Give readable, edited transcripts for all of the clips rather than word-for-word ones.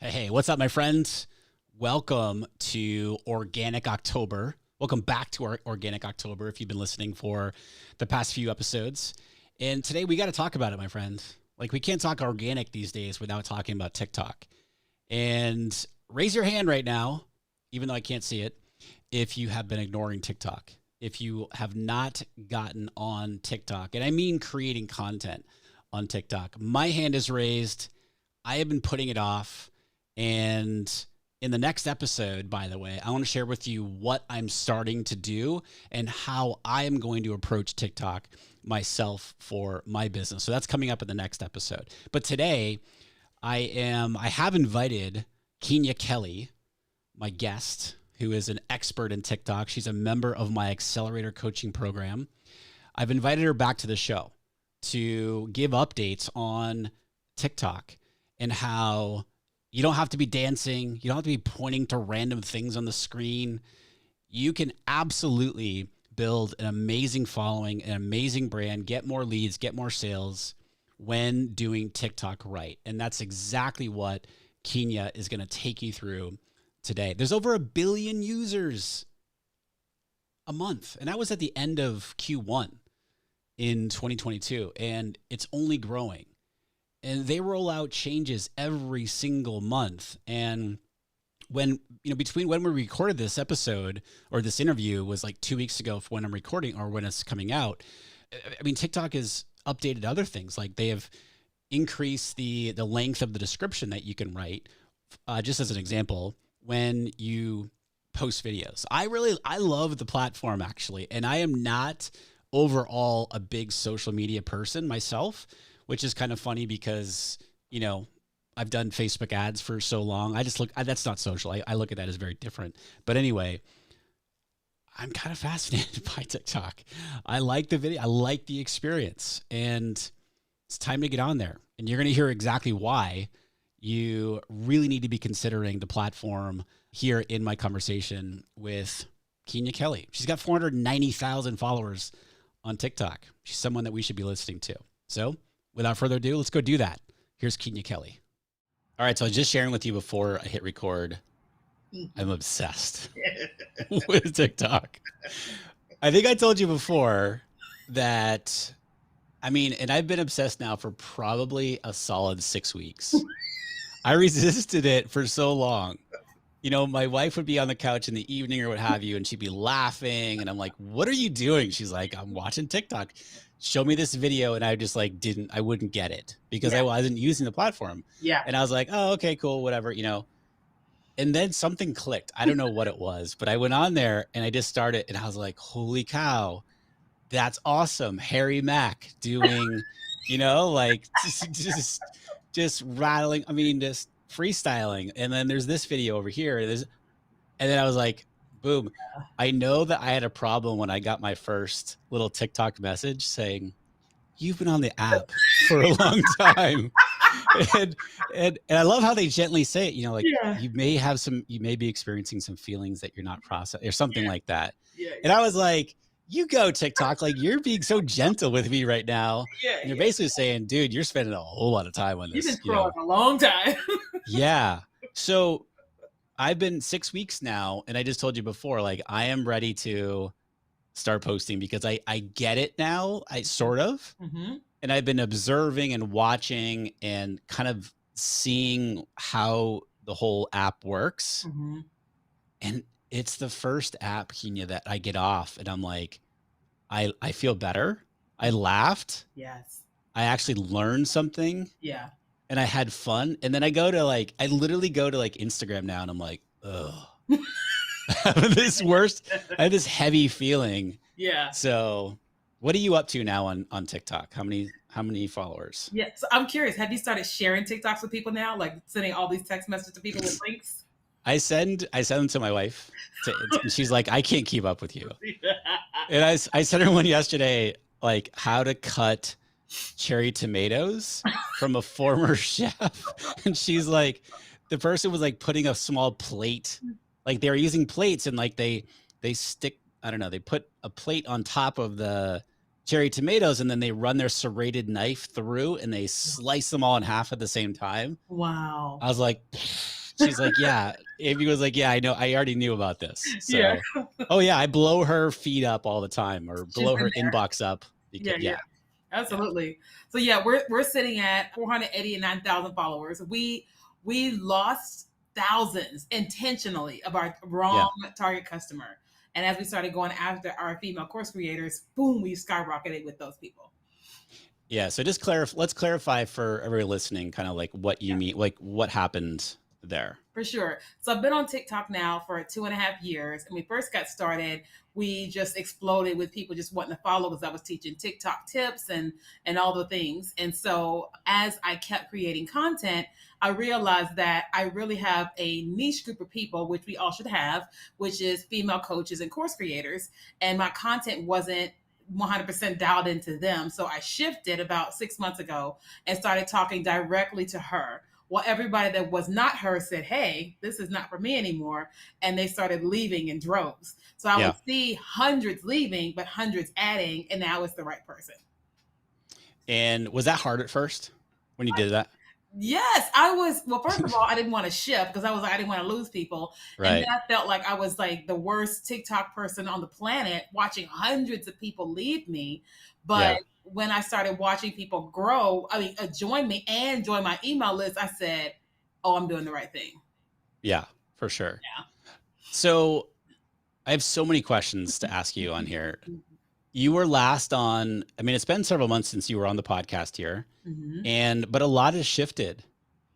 Hey, what's up, my friends? Welcome to Organic October. Welcome back to our Organic October if you've been listening for the past few episodes. And today we got to talk about it, my friend. Like, we can't talk organic these days without talking about TikTok. And raise your hand right now, even though I can't see it, if you have been ignoring TikTok. If you have not gotten on TikTok, and I mean creating content on TikTok, my hand is raised. I have been putting it off. And in the next episode, by the way, I want to share with you what I'm starting to do and how I am going to approach TikTok myself for my business. So that's coming up in the next episode. But today I have invited Keenya Kelly, my guest, who is an expert in TikTok. She's a member of my accelerator coaching program. I've invited her back to the show to give updates on TikTok and how you don't have to be dancing. You don't have to be pointing to random things on the screen. You can absolutely build an amazing following, an amazing brand, get more leads, get more sales when doing TikTok right. And that's exactly what Keenya is going to take you through today. There's over 1 billion users a month. And that was at the end of Q1 in 2022. And it's only growing. And they roll out changes every single month. And between when we recorded this episode or this interview was like 2 weeks ago when I'm recording or when it's coming out. I mean, TikTok has updated other things. Like they have increased the length of the description that you can write. Just as an example, when you post videos, I love the platform actually. And I am not overall a big social media person myself, which is kind of funny because, I've done Facebook ads for so long. That's not social. I look at that as very different. But anyway, I'm kind of fascinated by TikTok. I like the video. I like the experience. And it's time to get on there. And you're going to hear exactly why you really need to be considering the platform here in my conversation with Keenya Kelly. She's got 490,000 followers on TikTok. She's someone that we should be listening to. So without further ado, let's go do that. Here's Keenya Kelly. All right, so I was just sharing with you before I hit record. I'm obsessed with TikTok. I think I told you before that, and I've been obsessed now for probably a solid 6 weeks. I resisted it for so long. My wife would be on the couch in the evening or what have you, and she'd be laughing. And I'm like, what are you doing? She's like, I'm watching TikTok. Show me this video. And I just I wouldn't get it because I wasn't using the platform. Yeah. And I was like, oh, okay, cool, whatever, And then something clicked. I don't know what it was, but I went on there and I just started and I was like, holy cow, that's awesome. Harry Mack doing, just rattling. Just freestyling. And then there's this video over here. And then I was like, boom. I know that I had a problem when I got my first little TikTok message saying, you've been on the app for a long time. and I love how they gently say it, you may be experiencing some feelings that you're not processing or something like that. Yeah. And I was like, you go TikTok, like you're being so gentle with me right now. Yeah. And you're basically saying, dude, you're spending a whole lot of time on this. You've been scrolling a long time. Yeah. So I've been 6 weeks now, and I just told you before, like I am ready to start posting because I get it now. I sort of, and I've been observing and watching and kind of seeing how the whole app works. And it's the first app, Keenya, that I get off and I'm like, I feel better. I laughed. Yes. I actually learned something. Yeah. And I had fun. And then I literally go to Instagram now and I'm like, ugh. I have this heavy feeling. Yeah. So what are you up to now on TikTok? How many followers? Yeah. So I'm curious, have you started sharing TikToks with people now? Like sending all these text messages to people with links? I send them to my wife. And she's like, I can't keep up with you. And I sent her one yesterday, like how to cut cherry tomatoes from a former chef. And she's like, the person was like putting a small plate, like they were using plates and like they stick, I don't know, they put a plate on top of the cherry tomatoes, and then they run their serrated knife through and they slice them all in half at the same time. Wow. I was like, she's like, yeah. Amy was like, yeah, I know. I already knew about this. Yeah. So, oh yeah, I blow her feed up all the time, or She's blow in her there. inbox up. Yeah, yeah. Yeah. Absolutely. So yeah, we're sitting at 489,000 followers. We lost thousands intentionally of our Yeah. wrong target customer. And as we started going after our female course creators, boom, we skyrocketed with those people. Yeah. So just let's clarify for everyone listening, kind of like what you mean, like what happened there. For sure. So I've been on TikTok now for 2.5 years. And we first got started, we just exploded with people just wanting to follow because I was teaching TikTok tips and all the things. And so as I kept creating content, I realized that I really have a niche group of people, which we all should have, which is female coaches and course creators. And my content wasn't 100% dialed into them. So I shifted about 6 months ago and started talking directly to her. Well, everybody that was not her said, hey, this is not for me anymore. And they started leaving in droves. So I would see hundreds leaving, but hundreds adding, and now it's the right person. And was that hard at first when you did that? Yes, I was. Well, first of all, I didn't want to shift because I didn't want to lose people. And then I felt like I was like the worst TikTok person on the planet watching hundreds of people leave me. But when I started watching people grow, join me and join my email list, I said, oh, I'm doing the right thing. Yeah, for sure. Yeah. So I have so many questions to ask you on here. You were last on, I mean, it's been several months since you were on the podcast here, but a lot has shifted.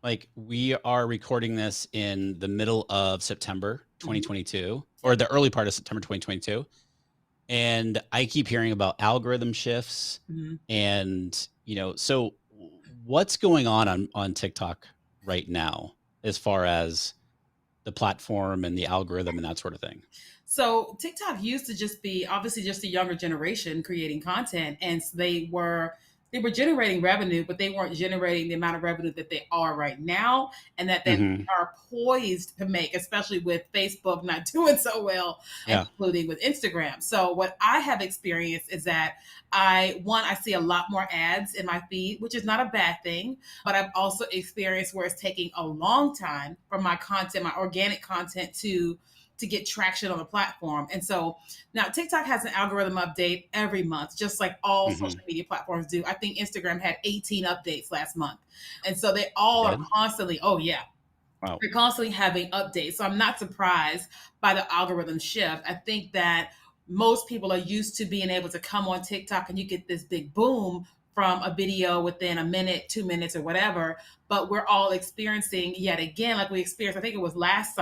Like we are recording this in the middle of September 2022, or the early part of September 2022. And I keep hearing about algorithm shifts and, so what's going on TikTok right now as far as the platform and the algorithm and that sort of thing? So TikTok used to just be obviously just a younger generation creating content, and they were generating revenue, but they weren't generating the amount of revenue that they are right now, and that they are poised to make, especially with Facebook not doing so well, including with Instagram. So what I have experienced is that I see a lot more ads in my feed, which is not a bad thing, but I've also experienced where it's taking a long time for my content, my organic content to get traction on the platform. And so now TikTok has an algorithm update every month, just like all social media platforms do. I think Instagram had 18 updates last month. And so they all are constantly, wow. They're constantly having updates. So I'm not surprised by the algorithm shift. I think that most people are used to being able to come on TikTok and you get this big boom from a video within a minute, 2 minutes, or whatever. But we're all experiencing yet again, like we experienced, I think it was last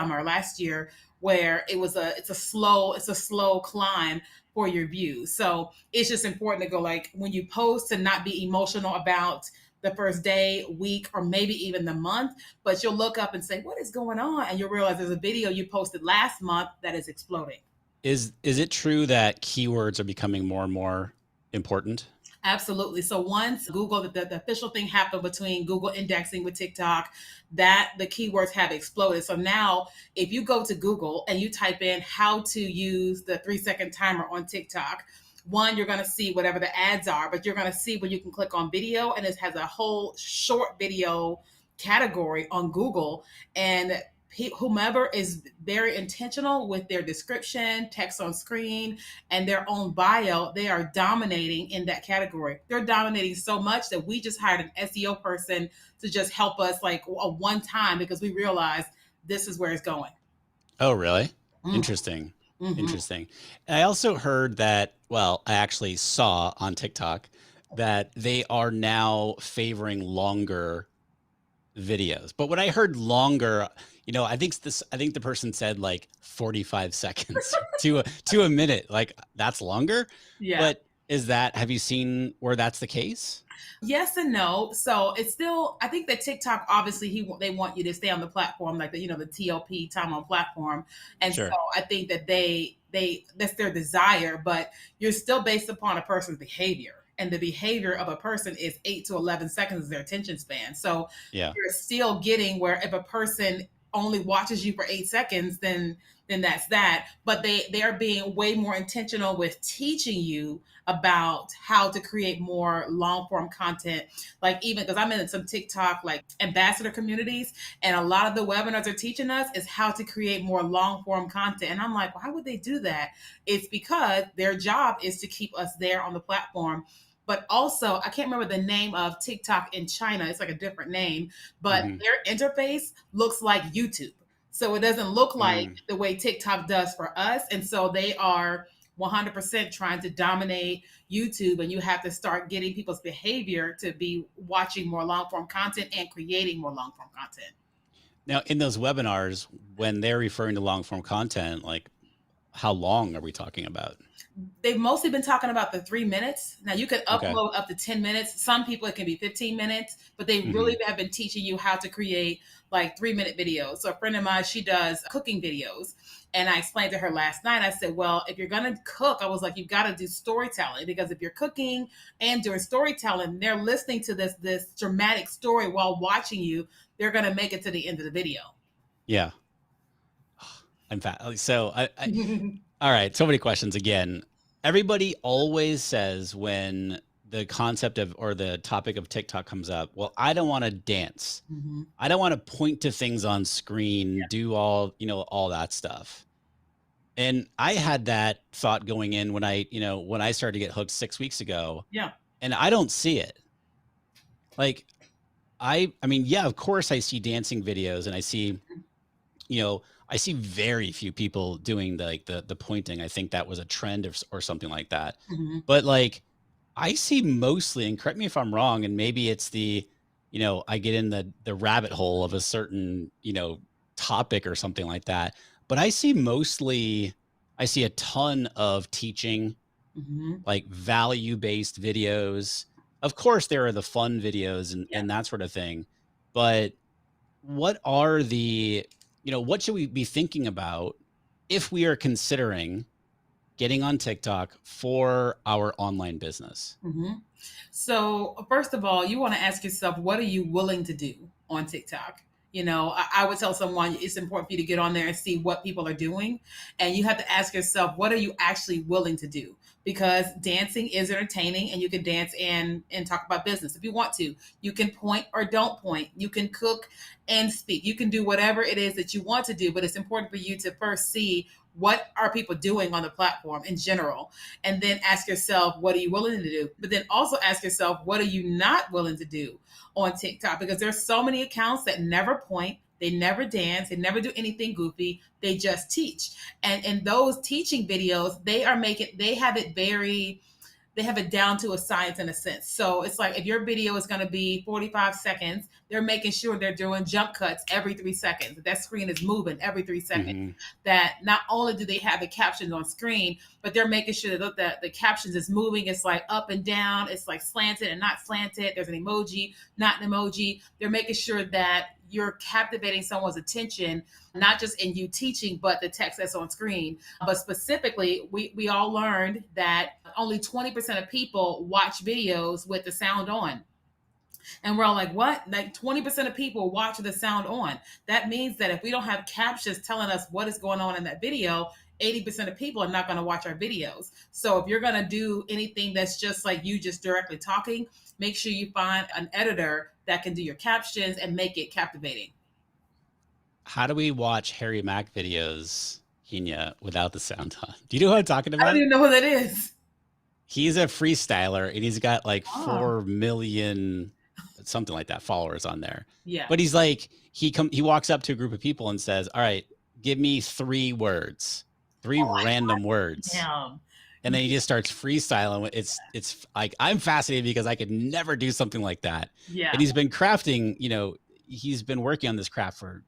year, where it's a slow climb for your views. So it's just important to go, like, when you post, to not be emotional about the first day, week, or maybe even the month, but you'll look up and say, what is going on? And you'll realize there's a video you posted last month that is exploding. Is it true that keywords are becoming more and more important? Absolutely. So once Google, the official thing happened between Google indexing with TikTok, that the keywords have exploded. So now if you go to Google and you type in how to use the 3-second timer on TikTok, one, you're going to see whatever the ads are, but you're going to see when you can click on video, and it has a whole short video category on Google. And whomever is very intentional with their description, text on screen, and their own bio, they are dominating in that category. They're dominating so much that we just hired an SEO person to just help us, like, a one time, because we realized this is where it's going. Oh, really? Interesting. Interesting. I also heard that, I actually saw on TikTok that they are now favoring longer videos. But when I heard longer, I think the person said like 45 seconds to a minute. Like, that's longer. Yeah. But have you seen where that's the case? Yes and no. So it's still, I think that TikTok, obviously they want you to stay on the platform, like the TOP, time on platform. And so I think that they that's their desire, but you're still based upon a person's behavior. And the behavior of a person is 8 to 11 seconds is their attention span. So you're still getting where if a person only watches you for 8 seconds, then that's that. But they are being way more intentional with teaching you about how to create more long form content. Like, even because I'm in some TikTok like ambassador communities, and a lot of the webinars are teaching us is how to create more long form content. And I'm like, why would they do that? It's because their job is to keep us there on the platform. But also, I can't remember the name of TikTok in China. It's like a different name, but Mm-hmm. their interface looks like YouTube. So it doesn't look like Mm. the way TikTok does for us. And so they are 100% trying to dominate YouTube, and you have to start getting people's behavior to be watching more long form content and creating more long form content. Now, in those webinars, when they're referring to long form content, like how long are we talking about? They've mostly been talking about the 3 minutes. Now you can Okay. upload up to 10 minutes. Some people it can be 15 minutes, but they Mm-hmm. really have been teaching you how to create like 3 minute videos. So a friend of mine, she does cooking videos. And I explained to her last night, I said, well, if you're gonna cook, I was like, you've got to do storytelling, because if you're cooking and doing storytelling, they're listening to this dramatic story while watching you, they're gonna make it to the end of the video. Yeah. In fact, so all right. So many questions again. Everybody always says when the concept of or the topic of TikTok comes up, well, I don't want to dance. Mhm. I don't want to point to things on screen, do all, all that stuff. And I had that thought going in when I started to get hooked 6 weeks ago, Yeah. and I don't see it. Like I mean, yeah, of course I see dancing videos, and I see, I see very few people doing the pointing. I think that was a trend or something like that. Mhm. But like I see mostly, and correct me if I'm wrong, and maybe it's I get in the rabbit hole of a certain, topic or something like that. But I see a ton of teaching, Mhm. like value-based videos. Of course, there are the fun videos and, Yeah. and that sort of thing. But what are what should we be thinking about if we are considering getting on TikTok for our online business? Hmm. So, first of all, you want to ask yourself, what are you willing to do on TikTok? I would tell someone it's important for you to get on there and see what people are doing. And you have to ask yourself, what are you actually willing to do? Because dancing is entertaining, and you can dance and talk about business if you want to. You can point or don't point. You can cook and speak. You can do whatever it is that you want to do, but it's important for you to first see what are people doing on the platform in general, and then ask yourself, what are you willing to do? But then also ask yourself, what are you not willing to do on TikTok? Because there's so many accounts that never point, they never dance, they never do anything goofy, they just teach. And in those teaching videos, they have it very, they have it down to a science in a sense. So it's like if your video is going to be 45 seconds, they're making sure they're doing jump cuts every 3 seconds. That screen is moving every 3 seconds. Mm-hmm. That not only do they have the captions on screen, but they're making sure that the captions is moving. It's like up and down. It's like slanted and not slanted. There's an emoji, not an emoji. They're making sure that you're captivating someone's attention, not just in you teaching, but the text that's on screen. But specifically, we all learned that only 20% of people watch videos with the sound on. And we're all like, what? Like 20% of people watch the sound on. That means that if we don't have captions telling us what is going on in that video, 80% of people are not going to watch our videos. So if you're going to do anything that's just like you just directly talking, make sure you find an editor that can do your captions and make it captivating. How do we watch Harry Mack videos, Keenya, without the sound on? Do you know what I'm talking I don't about? even know who that is. He's a freestyler, and he's got like Oh, 4 million, something like that, followers on there. yeah. But he's like, he walks up to a group of people and says, "All right, give me 3 words, three Oh, random I words." am. And then he just starts freestyling. It's like I'm fascinated because I could never do something like that. Yeah. And he's been crafting, he's been working on this craft for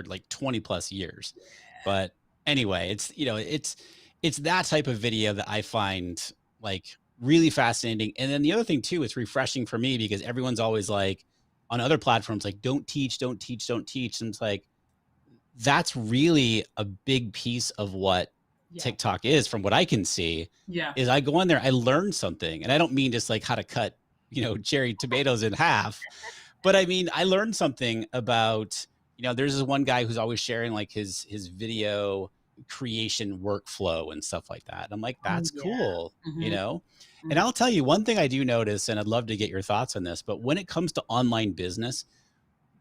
like 20 plus years. But anyway, it's that type of video that I find like really fascinating. And then the other thing too, it's refreshing for me because everyone's always like on other platforms, like don't teach, don't teach, don't teach. And it's like, that's really a big piece of what Yeah. TikTok is, from what I can see, Yeah. is I go on there, I learn something. And I don't mean just like how to cut, cherry tomatoes in half, but I mean, I learned something about, there's this one guy who's always sharing like his video creation workflow and stuff like that. And I'm like, Oh, that's yeah. cool, you Mhm, know? And mhm. I'll tell you one thing I do notice, and I'd love to get your thoughts on this, but when it comes to online business,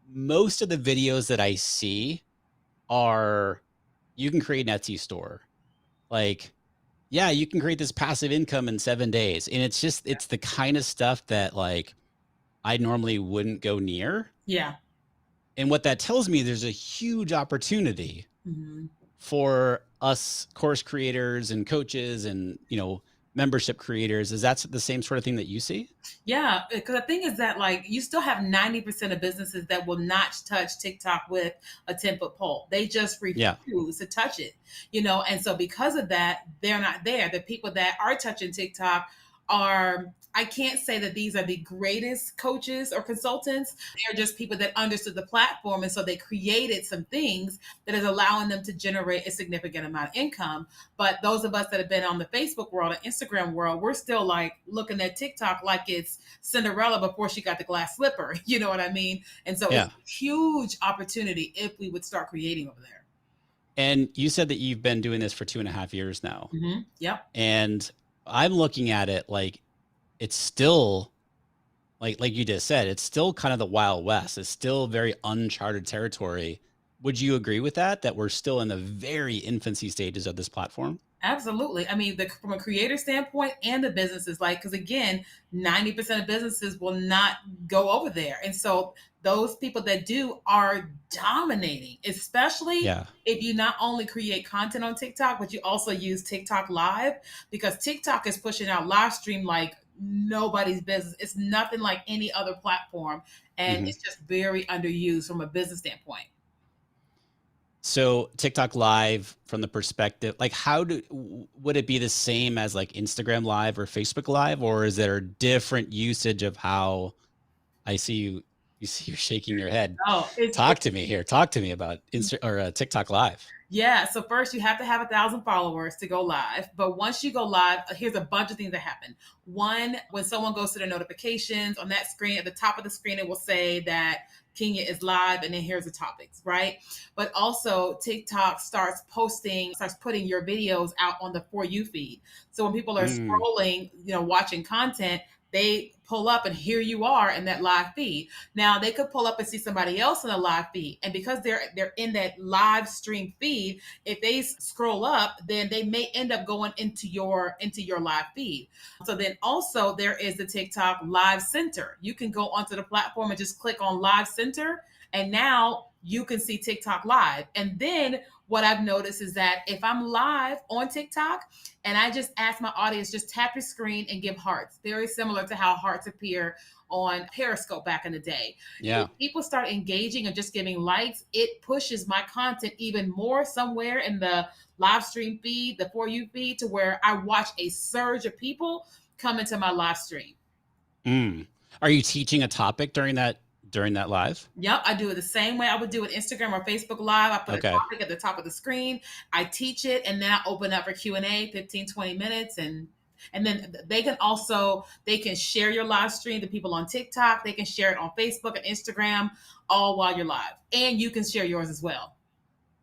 most of the videos that I see are you can create an Etsy store. Like, yeah, you can create this passive income in 7 days. And it's the kind of stuff that like I normally wouldn't go near. Yeah. And what that tells me, there's a huge opportunity Mhm. for us course creators and coaches and, membership creators. Is that the same sort of thing that you see? Yeah, because the thing is that like you still have 90% of businesses that will not touch TikTok with a 10-foot pole. They just Yeah. refuse to touch it, and so because of that, they're not there. The people that are touching TikTok are, I can't say that these are the greatest coaches or consultants. They're just people that understood the platform. And so they created some things that is allowing them to generate a significant amount of income. But those of us that have been on the Facebook world and Instagram world, we're still like looking at TikTok like it's Cinderella before she got the glass slipper. You know what I mean? And so it's Yeah. a huge opportunity if we would start creating over there. And you said that you've been doing this for 2.5 years now. Yep. And I'm looking at it like it's still like you just said, it's still kind of the Wild West. It's still very uncharted territory. Would you agree with that? That we're still in the very infancy stages of this platform? Absolutely. I mean, from a creator standpoint and the businesses, like, because again, 90% of businesses will not go over there. And so those people that do are dominating, especially Yeah. if you not only create content on TikTok, but you also use TikTok Live, because TikTok is pushing out live stream like nobody's business. It's nothing like any other platform. And Hmm. it's just very underused from a business standpoint. So TikTok Live, from the perspective, like would it be the same as like Instagram Live or Facebook Live, or is there a different usage of how I see you see you shaking your head? Oh, it's Talk to me here. Talk to me about TikTok Live. Yeah, so first you have to have 1,000 followers to go live. But once you go live, here's a bunch of things that happen. One, when someone goes to the notifications on that screen, at the top of the screen, it will say that Kenya is live, and then here's the topics, right? But also, TikTok starts putting your videos out on the For You feed. So when people are Mm, scrolling, watching content, they pull up and here you are in that live feed. Now they could pull up and see somebody else in a live feed, and because they're in that live stream feed, if they scroll up, then they may end up going into your live feed. So then also there is the TikTok Live Center. You can go onto the platform and just click on Live Center, and now you can see TikTok Live. And then what I've noticed is that if I'm live on TikTok and I just ask my audience, just tap your screen and give hearts, very similar to how hearts appear on Periscope back in the day. If yeah. people start engaging and just giving likes, it pushes my content even more somewhere in the live stream feed, the For You feed, to where I watch a surge of people come into my live stream. Mm. Are you teaching a topic during that live? Yep, I do it the same way I would do it Instagram or Facebook Live. I put a Okay. topic at the top of the screen. I teach it, and then I open up for Q&A, 15, 20 minutes. And then they can share your live stream to people on TikTok. They can share it on Facebook and Instagram, all while you're live. And you can share yours as well.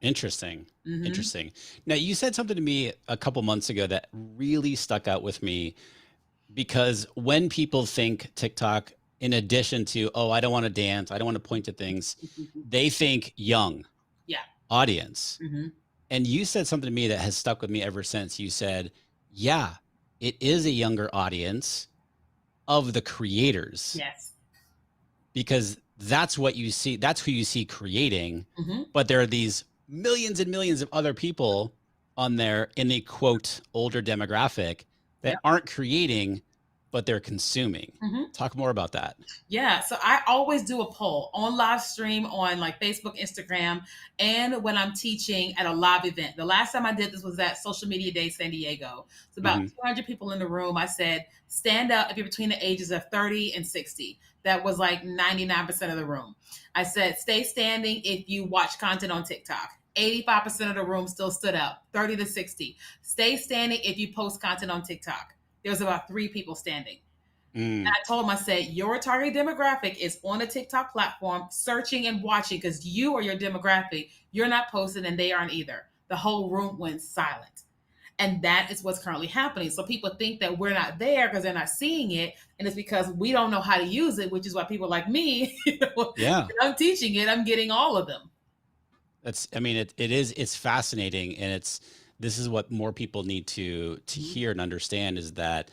Interesting. Hmm. Interesting. Now, you said something to me a couple months ago that really stuck out with me because when people think TikTok, in addition to, oh, I don't want to dance, I don't want to point to things, they think young Yeah. audience. Hmm. And you said something to me that has stuck with me ever since. You said, yeah, it is a younger audience of the creators Yes. because that's what you see. That's who you see creating. Hmm. But there are these millions and millions of other people on there in the quote older demographic that Yep. aren't creating, but they're consuming. Hmm. Talk more about that. Yeah, so I always do a poll on live stream on like Facebook, Instagram, and when I'm teaching at a live event. The last time I did this was at Social Media Day San Diego. It's about Hmm. 200 people in the room. I said, stand up if you're between the ages of 30 and 60. That was like 99% of the room. I said, stay standing if you watch content on TikTok. 85% of the room still stood up, 30 to 60. Stay standing if you post content on TikTok. There was about 3 people standing. Mm. I told him, I said, your target demographic is on a TikTok platform, searching and watching because you are your demographic. You're not posting and they aren't either. The whole room went silent. And that is what's currently happening. So people think that we're not there because they're not seeing it. And it's because we don't know how to use it, which is why people like me, Yeah. when I'm teaching it, I'm getting all of them. I mean, it's fascinating. And this is what more people need to hear and understand, is that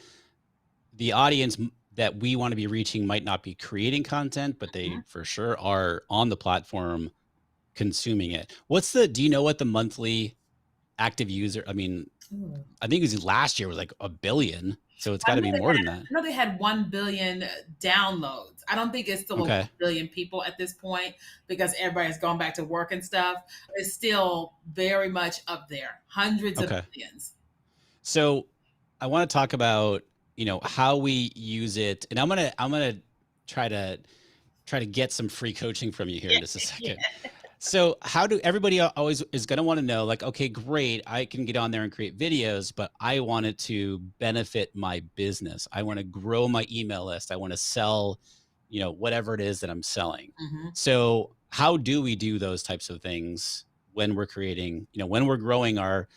the audience that we want to be reaching might not be creating content, but they for sure are on the platform consuming it. Do you know what the monthly active user, I mean, Ooh. I think it was last year was like 1 billion. So it's I got to know be they more had, than that. I know they had 1 billion downloads. I don't think it's still a 1 Okay. billion people at this point because everybody's gone back to work and stuff. It's still very much up there, hundreds of Okay. millions. So I want to talk about, how we use it. And I'm going to try to get some free coaching from you here in just a Yeah. second. So how do everybody always is going to want to know, like, okay, great, I can get on there and create videos, but I want it to benefit my business. I want to grow my email list. I want to sell, whatever it is that I'm selling. Mhm. So how do we do those types of things when we're creating, when we're growing our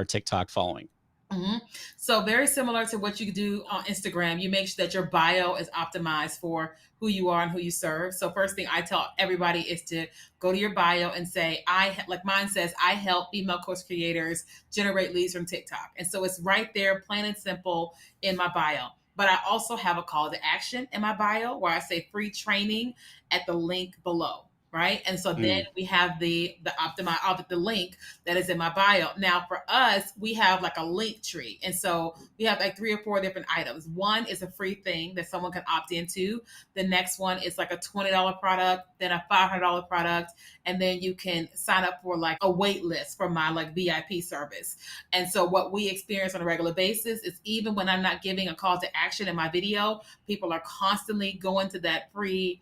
TikTok following? Mhm. So very similar to what you do on Instagram, you make sure that your bio is optimized for who you are and who you serve. So first thing I tell everybody is to go to your bio and say, like mine says, I help female course creators generate leads from TikTok. And so it's right there, plain and simple in my bio. But I also have a call to action in my bio where I say free training at the link below. Right. And so then Mm, we have the optimize of the link that is in my bio. Now, for us, we have like a link tree. And so we have like 3 or 4 different items. One is a free thing that someone can opt into. The next one is like a $20 product, then a $500 product. And then you can sign up for like a wait list for my like VIP service. And so what we experience on a regular basis is even when I'm not giving a call to action in my video, people are constantly going to that free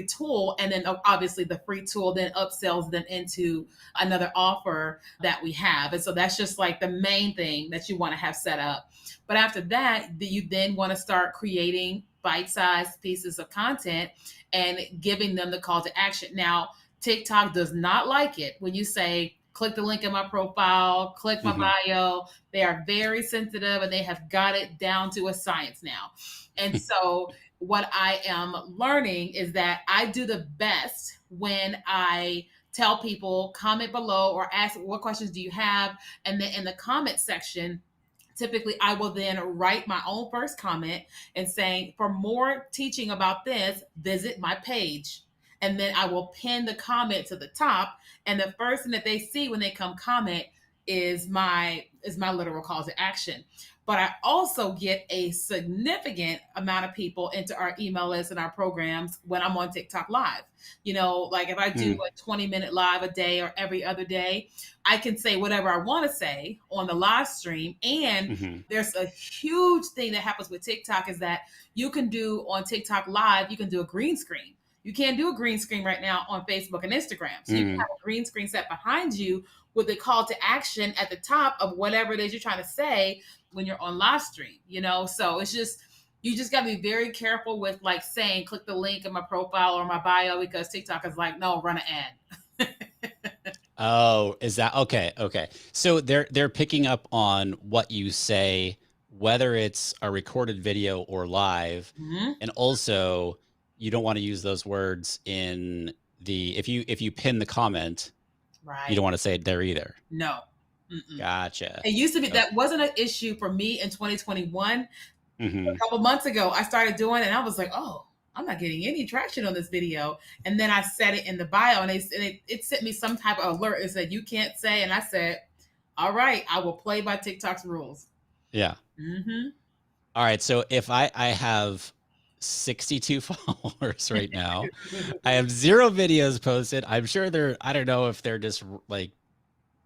tool. And then obviously the free tool then upsells them into another offer that we have. And so that's just like the main thing that you want to have set up. But after that, you then want to start creating bite-sized pieces of content and giving them the call to action. Now, TikTok does not like it when you say, click the link in my profile, click my hmm bio. They are very sensitive and they have got it down to a science now. And so what I am learning is that I do the best when I tell people comment below or ask what questions do you have, and then in the comment section typically I will then write my own first comment and saying, for more teaching about this, visit my page. And then I will pin the comment to the top. And the first thing that they see when they come comment is my literal call to action. But I also get a significant amount of people into our email list and our programs when I'm on TikTok live. Like if I do Mm, a 20-minute live a day or every other day, I can say whatever I want to say on the live stream. And hmm there's a huge thing that happens with TikTok is that you can do on TikTok live, you can do a green screen. You can't do a green screen right now on Facebook and Instagram. So you can mm. have a green screen set behind you with a call to action at the top of whatever it is you're trying to say when you're on live stream. So it's just, you just got to be very careful with like saying, click the link in my profile or my bio, because TikTok is like, no, run an ad. Oh, is that okay? Okay. So they're picking up on what you say, whether it's a recorded video or live, Mhm. and also you don't want to use those words in the if you pin the comment, you Right. don't want to say it there either. No. Mm-mm. Gotcha. It used to be, Oh, that wasn't an issue for me in 2021. hmm A couple months ago, I started doing it and I was like, oh, I'm not getting any traction on this video. And then I said it in the bio and it sent me some type of alert. It said, you can't say. And I said, all right, I will play by TikTok's rules. Yeah. Mm-hmm. All right. So if I have 62 followers right now, I have 0 videos posted. I'm sure I don't know if they're just like,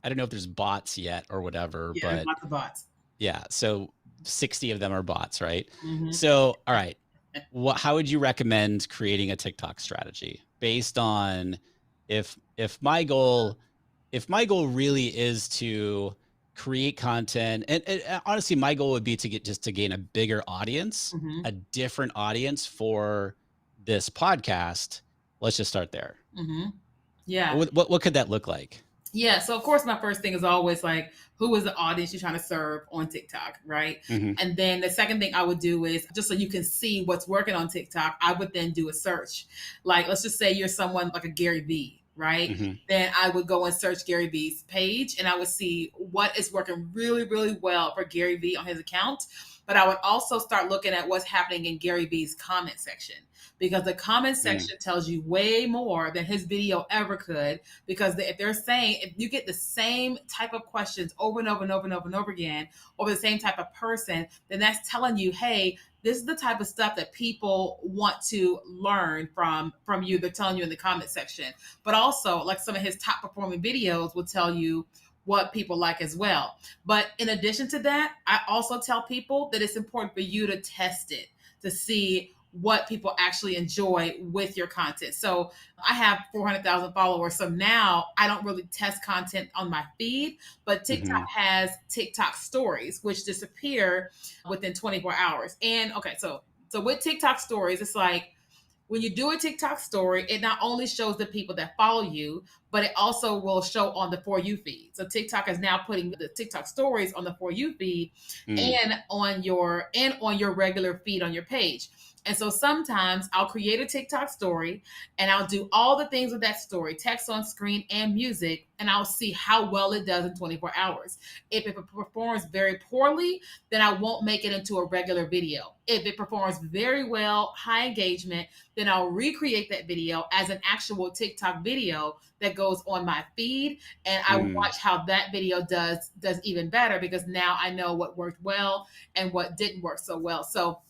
I don't know if there's bots yet or whatever, Yeah, there's but lots of bots. yeah. So 60 of them are bots, right? Mm-hmm. So, all right. How would you recommend creating a TikTok strategy based on if my goal really is to create content. And honestly, my goal would be to gain a bigger audience, Mm-hmm. a different audience for this podcast. Let's just start there. Mm-hmm. Yeah. What could that look like? Yeah. So of course my first thing is always like, who is the audience you're trying to serve on TikTok, right? Mm-hmm. And then the second thing I would do is, just so you can see what's working on TikTok, I would then do a search. Like, let's just say you're someone like a Gary Vee, right? Mm-hmm. Then I would go and search Gary Vee's page and I would see what is working really, really well for Gary Vee on his account. But I would also start looking at what's happening in Gary Vee's comment section, because the comment section tells you way more than his video ever could. Because if they're saying, if you get the same type of questions over and over and over and over and over again, or the same type of person, then that's telling you, hey, this is the type of stuff that people want to learn from you. They're telling you in the comment section. But also, like, some of his top performing videos will tell you what people like as well. But in addition to that, I also tell people that it's important for you to test it to see what people actually enjoy with your content. So I have 400,000 followers. So now I don't really test content on my feed, but TikTok Mm-hmm. has TikTok stories, which disappear within 24 hours. And okay, so with TikTok stories, it's like, when you do a TikTok story, it not only shows the people that follow you, but it also will show on the For You feed. So TikTok is now putting the TikTok stories on the For You feed and on your regular feed on your page. And so sometimes I'll create a TikTok story and I'll do all the things with that story, text on screen and music, and I'll see how well it does in 24 hours. If it performs very poorly, then I won't make it into a regular video. If it performs very well, high engagement, then I'll recreate that video as an actual TikTok video that goes on my feed, and I watch how that video does even better, because now I know what worked well and what didn't work so well. So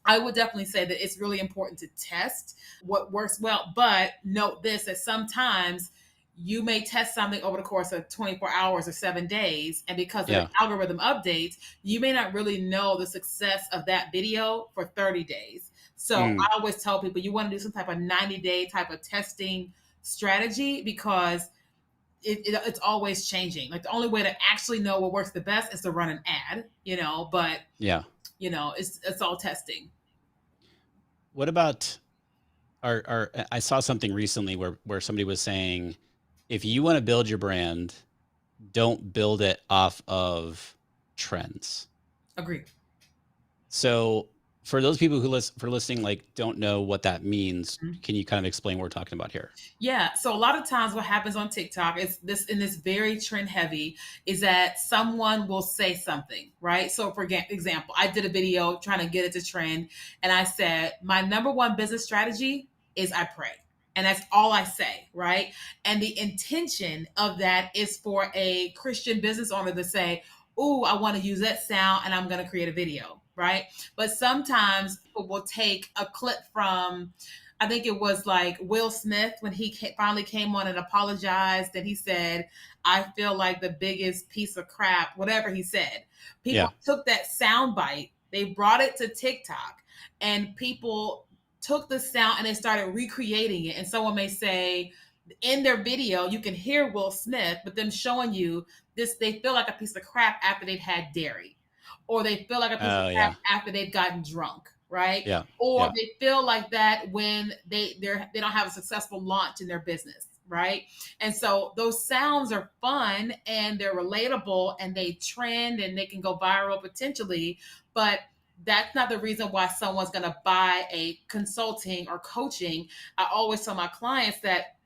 I would definitely say that it's really important to test what works well, but note this, that sometimes you may test something over the course of 24 hours or 7 days. And because of the Yeah. algorithm updates, you may not really know the success of that video for 30 days. So I always tell people, you want to do some type of 90-day type of testing strategy, because it's always changing. Like, the only way to actually know what works the best is to run an ad, but Yeah. it's all testing. What about our I saw something recently where somebody was saying, if you want to build your brand, don't build it off of trends. Agree. So for those people who listening, like, don't know what that means, Mhm. can you kind of explain what we're talking about here? Yeah. So a lot of times what happens on TikTok is this very trend heavy, is that someone will say something, right? So for example, I did a video trying to get it to trend, and I said, my number one business strategy is I pray. And that's all I say, right? And the intention of that is for a Christian business owner to say, "Ooh, I want to use that sound and I'm going to create a video," right? But sometimes people will take a clip from, I think it was like Will Smith, when he finally came on and apologized, that he said, "I feel like the biggest piece of crap," whatever he said. People Yeah. took that sound bite, they brought it to TikTok, and people took the sound and they started recreating it. And someone may say, in their video, you can hear Will Smith, but them showing you this, they feel like a piece of crap after they've had dairy, or they feel like a piece of Oh crap yeah. after they've gotten drunk, right? Yeah. Or Yeah. they feel like that when they don't have a successful launch in their business, right? And so those sounds are fun and they're relatable and they trend and they can go viral potentially, but that's not the reason why someone's going to buy a consulting or coaching. I always tell my clients that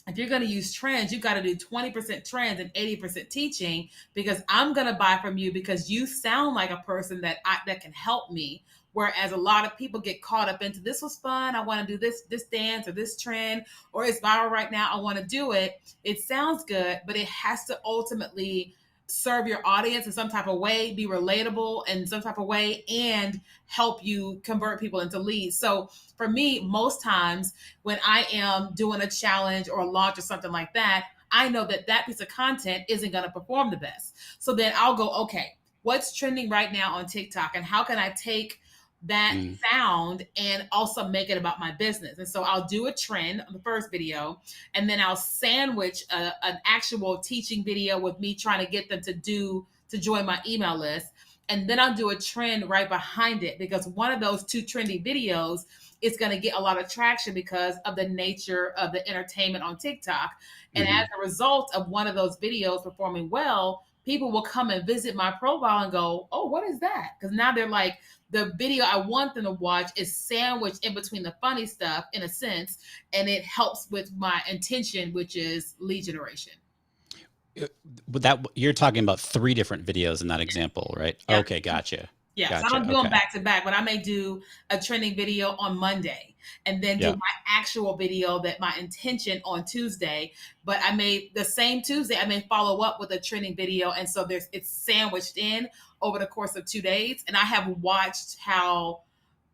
if you're going to use trends, you got to do 20% trends and 80% teaching, because I'm going to buy from you because you sound like a person that can help me. Whereas a lot of people get caught up into, this was fun, I want to do this dance or this trend, or it's viral right now, I want to do it. It sounds good, but it has to ultimately serve your audience in some type of way, be relatable in some type of way, and help you convert people into leads. So for me, most times when I am doing a challenge or a launch or something like that, I know that that piece of content isn't going to perform the best. So then I'll go, okay, what's trending right now on TikTok, and how can I take that Mm. sound and also make it about my business. And so I'll do a trend on the first video, and then I'll sandwich an actual teaching video with me trying to get them to join my email list. And then I'll do a trend right behind it, because one of those two trendy videos is going to get a lot of traction because of the nature of the entertainment on TikTok. And Hmm. as a result of one of those videos performing well, people will come and visit my profile and go, "Oh, what is that?" Because now they're like, the video I want them to watch is sandwiched in between the funny stuff, in a sense, and it helps with my intention, which is lead generation. With that, you're talking about three different videos in that example, right? Yeah. Okay, gotcha. Yes, I don't Gotcha. do them Okay. back to back, but I may do a trending video on Monday and then do Yeah. my actual video, that my intention, on Tuesday. But I may, the same Tuesday, I may follow up with a trending video. And so it's sandwiched in over the course of 2 days. And I have watched how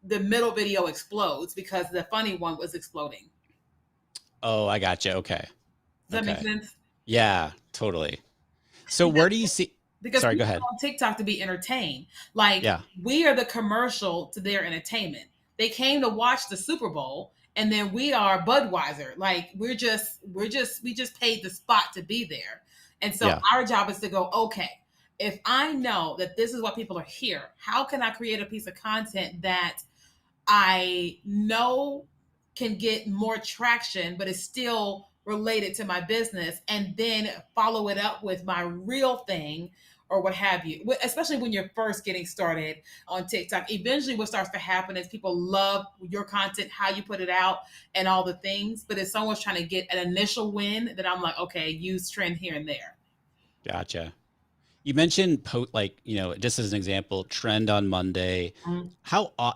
the middle video explodes because the funny one was exploding. Oh, I gotcha. Okay. Does that make Okay. sense? Yeah, totally. So Because where do you see? because Sorry, go people ahead. on TikTok to be entertained. Like, Yeah. we are the commercial to their entertainment. They came to watch the Super Bowl, and then we are Budweiser. Like, we just paid the spot to be there. And so Yeah. our job is to go, okay, if I know that this is what people are here, how can I create a piece of content that I know can get more traction, but is still related to my business, and then follow it up with my real thing or what have you. Especially when you're first getting started on TikTok. Eventually, what starts to happen is people love your content, how you put it out, and all the things. But if someone's trying to get an initial win, then I'm like, okay, use trend here and there. Gotcha. You mentioned like, just as an example, trend on Monday. Mhm.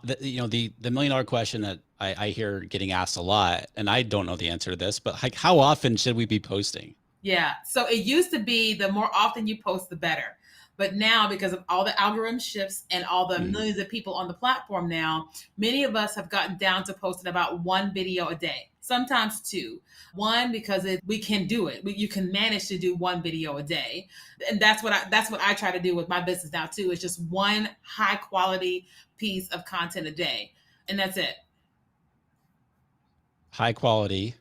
The $1 million question that I hear getting asked a lot, and I don't know the answer to this, but like, how often should we be posting? Yeah. So it used to be the more often you post, the better. But now, because of all the algorithm shifts and all the Mhm. millions of people on the platform now, many of us have gotten down to posting about one video a day, sometimes two. One, because we can do it. You can manage to do one video a day, and that's what I try to do with my business now too. It's just one high quality piece of content a day, and that's it. High quality,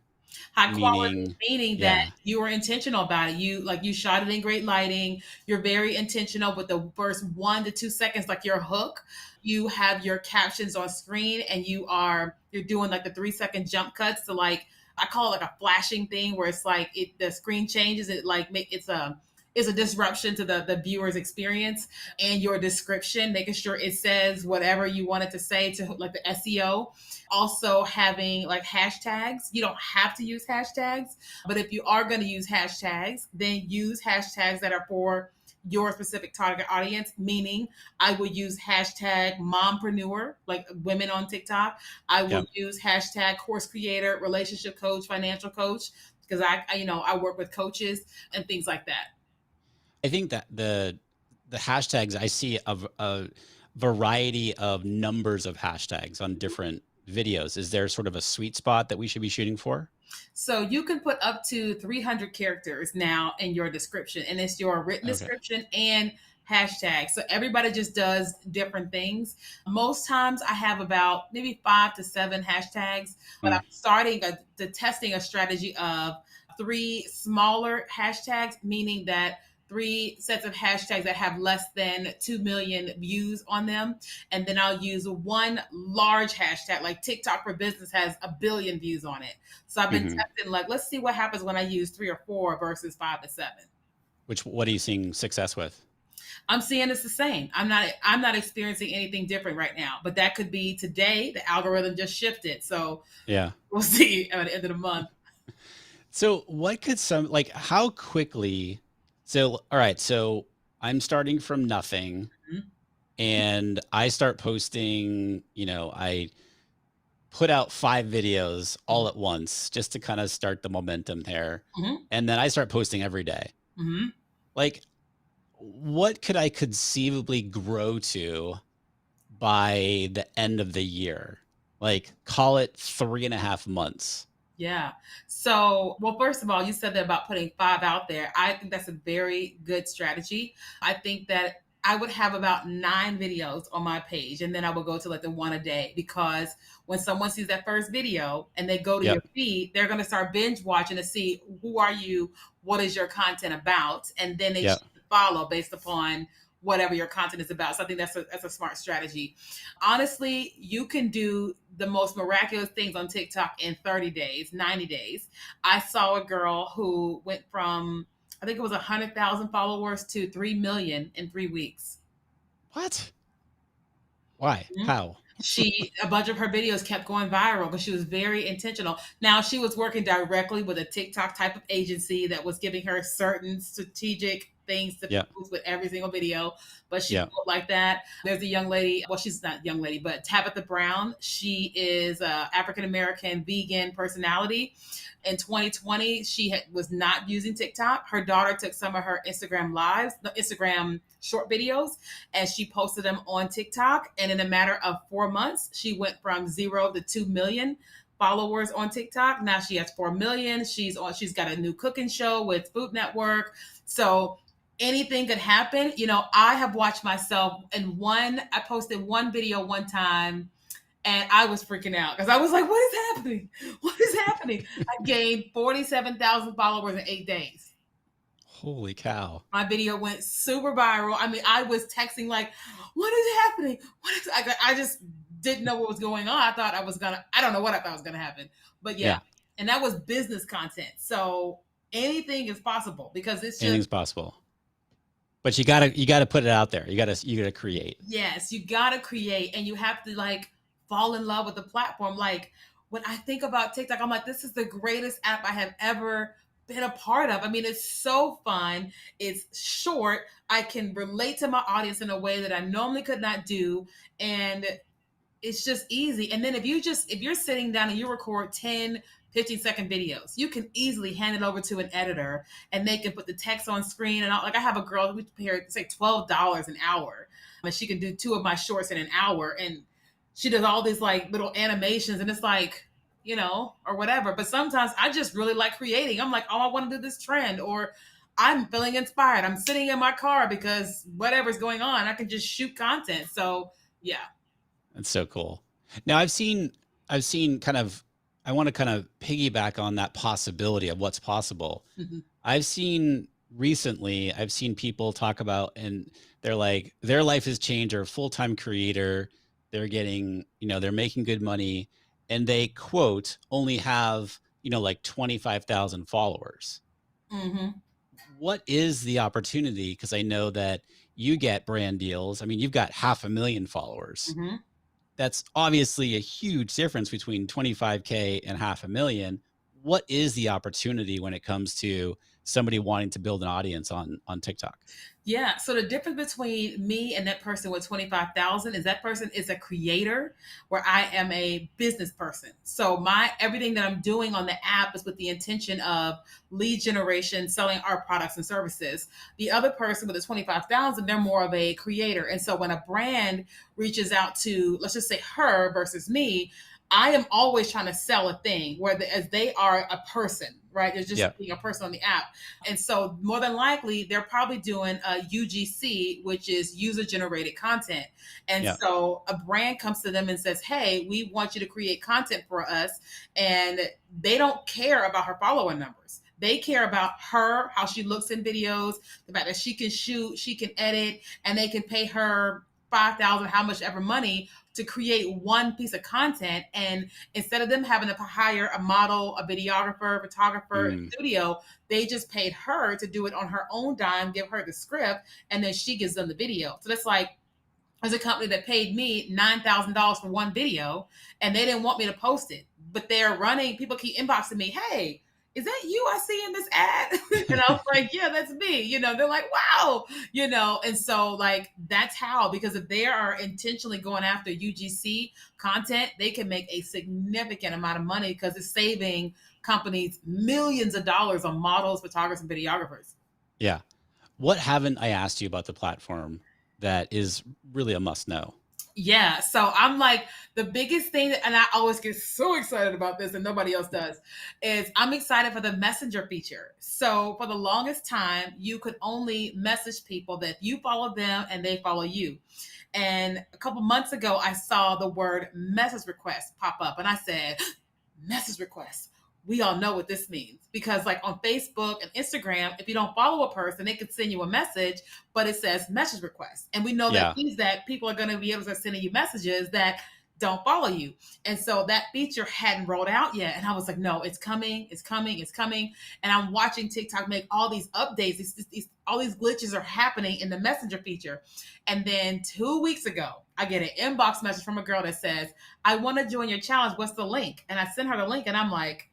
High quality meaning, meaning that yeah, you were intentional about it. You shot it in great lighting. You're very intentional with the first 1 to 2 seconds, like your hook. You have your captions on screen, and you're doing like the 3 second jump cuts to, like, I call it like a flashing thing, where it's like the screen changes. It like it's a disruption to the viewer's experience. And your description, making sure it says whatever you want it to say, to like the SEO. Also having like hashtags. You don't have to use hashtags, but if you are going to use hashtags, then use hashtags that are for your specific target audience. Meaning, I would use hashtag mompreneur, like women on TikTok. I yeah. will use hashtag course creator, relationship coach, financial coach, because I work with coaches and things like that. I think that the hashtags, I see a variety of numbers of hashtags on different videos. Is there sort of a sweet spot that we should be shooting for? So you can put up to 300 characters now in your description, and it's your written Okay. description and hashtag. So everybody just does different things. Most times I have about maybe 5 to 7 hashtags, but I'm Mm. starting to testing a strategy of 3 smaller hashtags, meaning that 3 sets of hashtags that have less than 2 million views on them. And then I'll use one large hashtag, like TikTok for Business has 1 billion views on it. So I've been Hmm. testing, like, let's see what happens when I use 3 or 4 versus 5 to 7. What are you seeing success with? I'm seeing it's the same. I'm not experiencing anything different right now. But that could be today. The algorithm just shifted. So Yeah. we'll see at the end of the month. So what could how quickly, all right, so I'm starting from nothing Mhm. and I start posting, I put out 5 videos all at once just to kind of start the momentum there. Mhm. And then I start posting every day. Mhm. Like, what could I conceivably grow to by the end of the year? Like, call it 3.5 months. Yeah. So, well, first of all, you said that about putting 5 out there. I think that's a very good strategy. I think that I would have about 9 videos on my page, and then I would go to like the one a day, because when someone sees that first video and they go to your Yep. feed, they're going to start binge watching to see who are you, what is your content about, and then they Yep. follow based upon whatever your content is about. So I think that's a smart strategy. Honestly, you can do the most miraculous things on TikTok in 30 days, 90 days. I saw a girl who went from, I think it was 100,000 followers to 3 million in 3 weeks. What? Why? How? A bunch of her videos kept going viral because she was very intentional. Now, she was working directly with a TikTok type of agency that was giving her certain strategic things to Yeah. post with every single video, but she Yeah. felt like that. There's a young lady, well, she's not a young lady, but Tabitha Brown. She is a African American vegan personality. In 2020, was not using TikTok. Her daughter took some of her Instagram lives, the Instagram short videos, and she posted them on TikTok. And in a matter of 4 months, she went from 0 to 2 million followers on TikTok. Now she has 4 million. She's got a new cooking show with Food Network. So anything could happen. I have watched myself I posted one video one time, and I was freaking out because I was like, what is happening? What is happening? I gained 47,000 followers in 8 days. Holy cow. My video went super viral. I mean, I was texting like, what is happening? I just didn't know what was going on. I don't know what I thought was going to happen. But yeah. And that was business content. So anything is possible because it's just. Anything's possible. But you gotta put it out there. You gotta create. Yes, you gotta create, and you have to like fall in love with the platform. Like when I think about TikTok, I'm like, this is the greatest app I have ever been a part of. I mean, it's so fun. It's short. I can relate to my audience in a way that I normally could not do. And it's just easy. And then if you're sitting down and you record 10, 15-second videos, you can easily hand it over to an editor and they can put the text on screen. And I have a girl, we pay her, it's like $12 an hour. And she can do 2 of my shorts in an hour. And she does all these like little animations, and it's like, or whatever. But sometimes I just really like creating. I'm like, oh, I want to do this trend, or I'm feeling inspired. I'm sitting in my car because whatever's going on, I can just shoot content. So yeah. That's so cool. Now I've seen kind of, I want to kind of piggyback on that possibility of what's possible. Mm-hmm. I've seen people talk about, and they're like, their life has changed, or a full-time creator, they're getting, they're making good money, and they quote only have, like 25,000 followers. Mm-hmm. What is the opportunity? Because I know that you get brand deals. I mean, you've got 500,000 followers. Mm-hmm. That's obviously a huge difference between 25K and 500,000. What is the opportunity when it comes to somebody wanting to build an audience on TikTok? Yeah. So the difference between me and that person with 25,000 is that person is a creator, where I am a business person. So everything that I'm doing on the app is with the intention of lead generation, selling our products and services. The other person with the 25,000, they're more of a creator. And so when a brand reaches out to, let's just say her versus me, I am always trying to sell a thing, as they are a person, right? They're just being a person on the app. And so more than likely, they're probably doing a UGC, which is user generated content. And so a brand comes to them and says, hey, we want you to create content for us. And they don't care about her follower numbers. They care about her, how she looks in videos, the fact that she can shoot, she can edit, and they can pay her 5,000, how much ever money to create one piece of content. And instead of them having to hire a model, a videographer, photographer, studio, they just paid her to do it on her own dime, give her the script, and then she gives them the video. So that's like, there's a company that paid me $9,000 for one video, and they didn't want me to post it, but people keep inboxing me, hey, is that you I see in this ad? And I was like, yeah, that's me. They're like, wow, and so like, that's how, because if they are intentionally going after UGC content, they can make a significant amount of money because it's saving companies millions of dollars on models, photographers, and videographers. Yeah. What haven't I asked you about the platform that is really a must know? Yeah. So I'm like, the biggest thing that, and I always get so excited about this and nobody else does, is I'm excited for the messenger feature. So for the longest time, you could only message people that you follow them and they follow you. And a couple months ago, I saw the word message request pop up and I said, message request. We all know what this means because, like on Facebook and Instagram, if you don't follow a person, they could send you a message, but it says message request. And we know that Yeah. means that people are going to be able to send you messages that don't follow you. And so that feature hadn't rolled out yet. And I was like, no, it's coming, it's coming, it's coming. And I'm watching TikTok make all these updates. All these glitches are happening in the messenger feature. And then 2 weeks ago, I get an inbox message from a girl that says, I want to join your challenge. What's the link? And I send her the link and I'm like,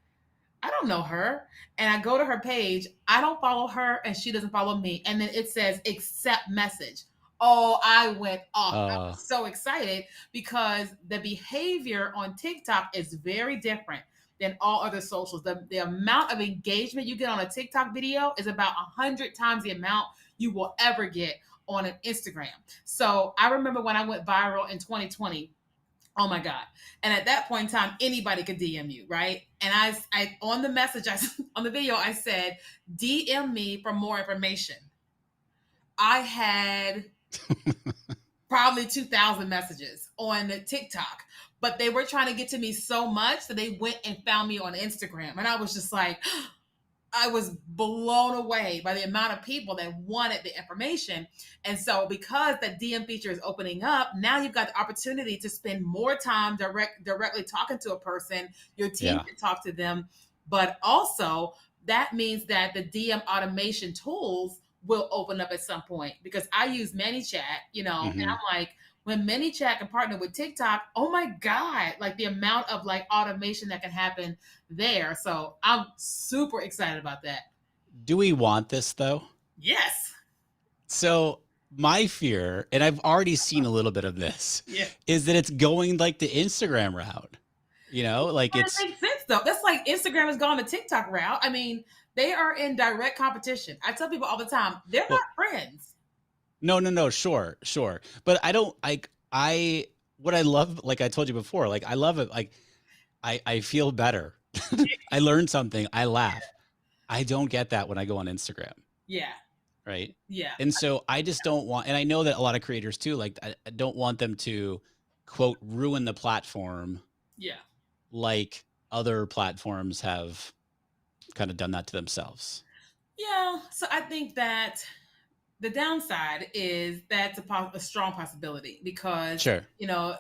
I don't know her. And I go to her page. I don't follow her and she doesn't follow me. And then it says accept message. Oh, I went off. I Uh, was so excited because the behavior on TikTok is very different than all other socials. The amount of engagement you get on a TikTok video is about 100 times the amount you will ever get on an Instagram. So I remember when I went viral in 2020. Oh my God. And at that point in time, anybody could DM you, right? And I on the message, on the video, I said, DM me for more information. I had probably 2,000 messages on TikTok, but they were trying to get to me so much that they went and found me on Instagram. And I was just like, I was blown away by the amount of people that wanted the information. And so because that DM feature is opening up, now you've got the opportunity to spend more time directly talking to a person. Your team yeah. can talk to them, but also that means that the DM automation tools will open up at some point because I use ManyChat, and Hmm. I'm like, when ManyChat can partner with TikTok, oh my God, like the amount of like automation that can happen there. So I'm super excited about that. Do we want this though? Yes. So my fear, and I've already seen a little bit of this, Yeah. is that it's going like the Instagram route. Like But it it's makes sense though. That's like Instagram has gone the TikTok route. I mean, they are in direct competition. I tell people all the time, they're not well, friends. no, sure, sure. But I don't like what I love, like I told you before, like I love it, like I feel better. I learned something, I laugh. I don't get that when I go on Instagram, Yeah. right? Yeah. And so I just don't want, and I know that a lot of creators too, like I don't want them to quote ruin the platform Yeah. like other platforms have kind of done that to themselves. Yeah. So I think that the downside is that's a strong possibility because, Sure. you know,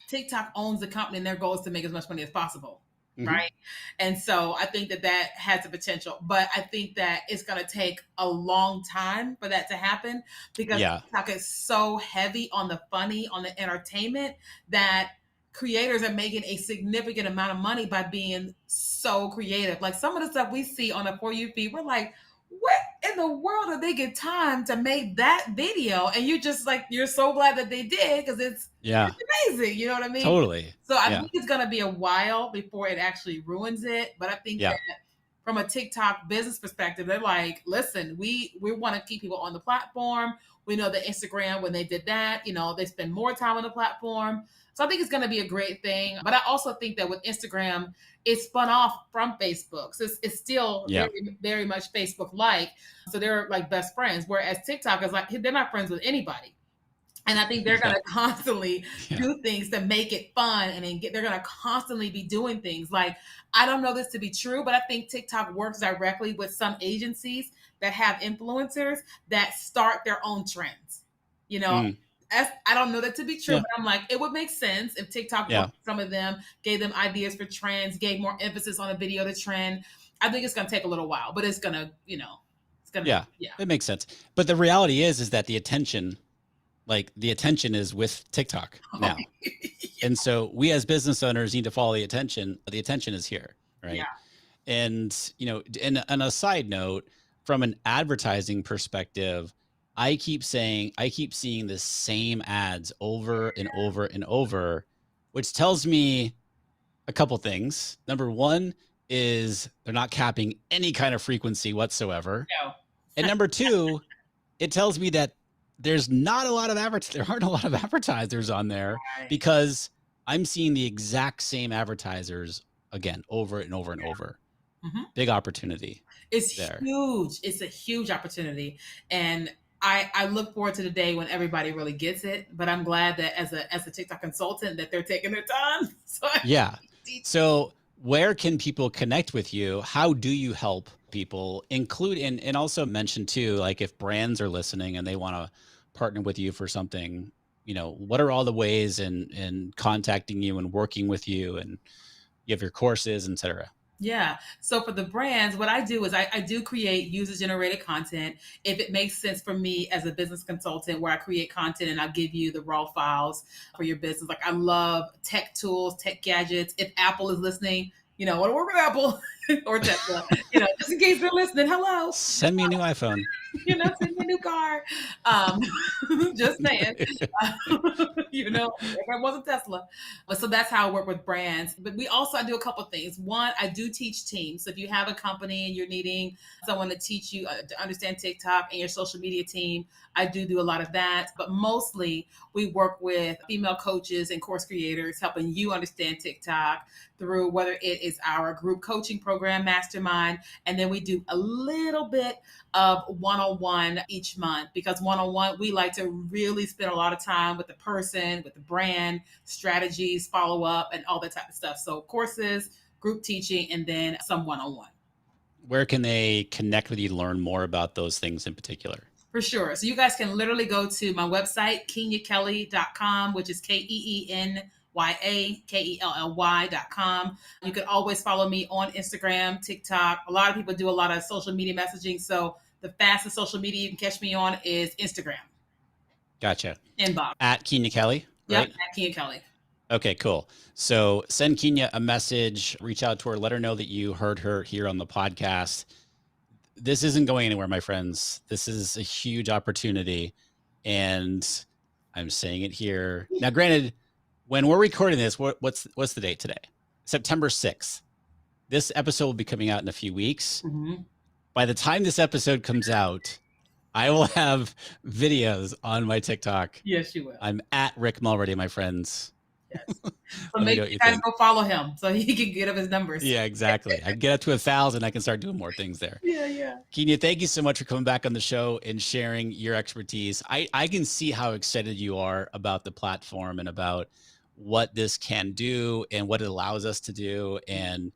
TikTok owns the company and their goal is to make as much money as possible. Hmm. Right. And so I think that that has a potential, but I think that it's going to take a long time for that to happen because Yeah. TikTok is so heavy on the funny, on the entertainment that creators are making a significant amount of money by being so creative. Like some of the stuff we see on the For You feed, we're like, what in the world do they get time to make that video? And you're just like, you're so glad that they did because Yeah. it's amazing. You know what I mean? Totally. So I Yeah. think it's going to be a while before it actually ruins it. But I think that Yeah. from a TikTok business perspective, they're like, listen, we want to keep people on the platform. We know that Instagram, when they did that, they spend more time on the platform. So I think it's going to be a great thing. But I also think that with Instagram, it spun off from Facebook. So it's still Yeah. very, very much Facebook like. So they're like best friends. Whereas TikTok is like, they're not friends with anybody. And I think they're going Yeah. to constantly Yeah. do things to make it fun and then they're going to constantly be doing things. Like, I don't know this to be true, but I think TikTok works directly with some agencies that have influencers that start their own trends. You know, Mm. I don't know that to be true, Yeah. but I'm like, it would make sense if TikTok Yeah. worked with some of them, gave them ideas for trends, gave more emphasis on a video to trend. I think it's going to take a little while, but it's going to, it's going to, Yeah. yeah. It makes sense. But the reality is that the attention is with TikTok now. And so we as business owners need to follow the attention. The attention is here, Yeah. right? And and on a side note, from an advertising perspective, I keep seeing the same ads over and over and over, which tells me a couple things. Number one is they're not capping any kind of frequency whatsoever. No. And number two, it tells me that there's not a lot of there aren't a lot of advertisers on there Right. because I'm seeing the exact same advertisers again over and over and over. Mhm. Big opportunity It's there. huge. It's a huge opportunity. And I look forward to the day when everybody really gets it. But I'm glad that as a TikTok consultant that they're taking their time. So I Yeah. teach. So where can people connect with you? How do you help people include and also mention too, like if brands are listening and they want to partner with you for something, what are all the ways in contacting you and working with you and you have your courses, et cetera. Yeah. So for the brands, what I do is I do create user generated content if it makes sense for me as a business consultant, where I create content and I'll give you the raw files for your business. Like I love tech tools, tech gadgets. If Apple is listening, I want to work with Apple or Tesla, just in case they're listening. Hello. Send me a new iPhone. Send me a new car. Um, just saying, if I wasn't Tesla. But so that's how I work with brands. But I do a couple things. One, I do teach teams. So if you have a company and you're needing someone to teach you to understand TikTok and your social media team, I do a lot of that. But mostly we work with female coaches and course creators, helping you understand TikTok through whether it is our group coaching program, Mastermind, and then we do a little bit of one-on-one each month, because one-on-one we like to really spend a lot of time with the person, with the brand, strategies, follow up, and all that type of stuff. So courses, group teaching, and then some one-on-one. Where can they connect with you to learn more about those things in particular? For sure. So you guys can literally go to my website, KeenyaKelly.com, which is KeenyaKelly.com. You can always follow me on Instagram, TikTok. A lot of people do a lot of social media messaging. So the fastest social media you can catch me on is Instagram. Gotcha. Inbox. At Keenya Kelly, Yep, right? at Keenya Kelly. Okay, cool. So send Keenya a message, reach out to her, let her know that you heard her here on the podcast. This isn't going anywhere, my friends. This is a huge opportunity. And I'm saying it here. Now, granted, when we're recording this, what's the date today? September 6th. This episode will be coming out in a few weeks. Mm-hmm. By the time this episode comes out, I will have videos on my TikTok. Yes, you will. I'm at Rick Mulready, my friends. Yes. So make you guys go follow him so he can get up his numbers. Yeah, exactly. I get up to 1,000, I can start doing more things there. Yeah. Keenya, thank you so much for coming back on the show and sharing your expertise. I can see how excited you are about the platform and about what this can do and what it allows us to do. And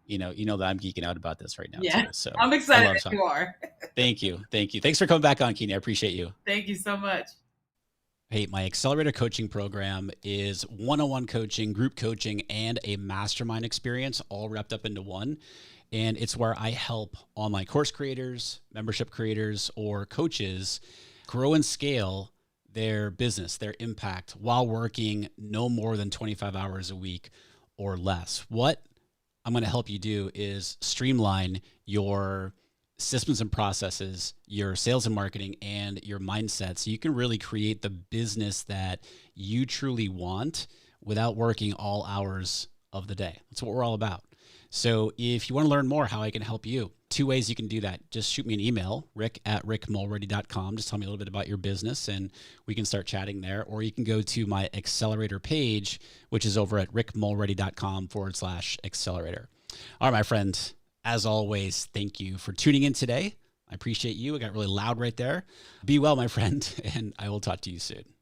you know that I'm geeking out about this right now too. So I'm excited that you are. Thank you. Thanks for coming back on, Keenya. I appreciate you. Thank you so much. Hey, my accelerator coaching program is one-on-one coaching, group coaching, and a mastermind experience all wrapped up into one. And it's where I help online course creators, membership creators, or coaches grow and scale their business, their impact while working no more than 25 hours a week or less. What I'm going to help you do is streamline your systems and processes, your sales and marketing, and your mindset so you can really create the business that you truly want without working all hours of the day. That's what we're all about. So if you want to learn more how I can help you, 2 ways you can do that. Just shoot me an email, rick@rickmulready.com. Just tell me a little bit about your business and we can start chatting there. Or you can go to my accelerator page, which is over at rickmulready.com/accelerator. All right, my friend. As always, thank you for tuning in today. I appreciate you. I got really loud right there. Be well, my friend, and I will talk to you soon.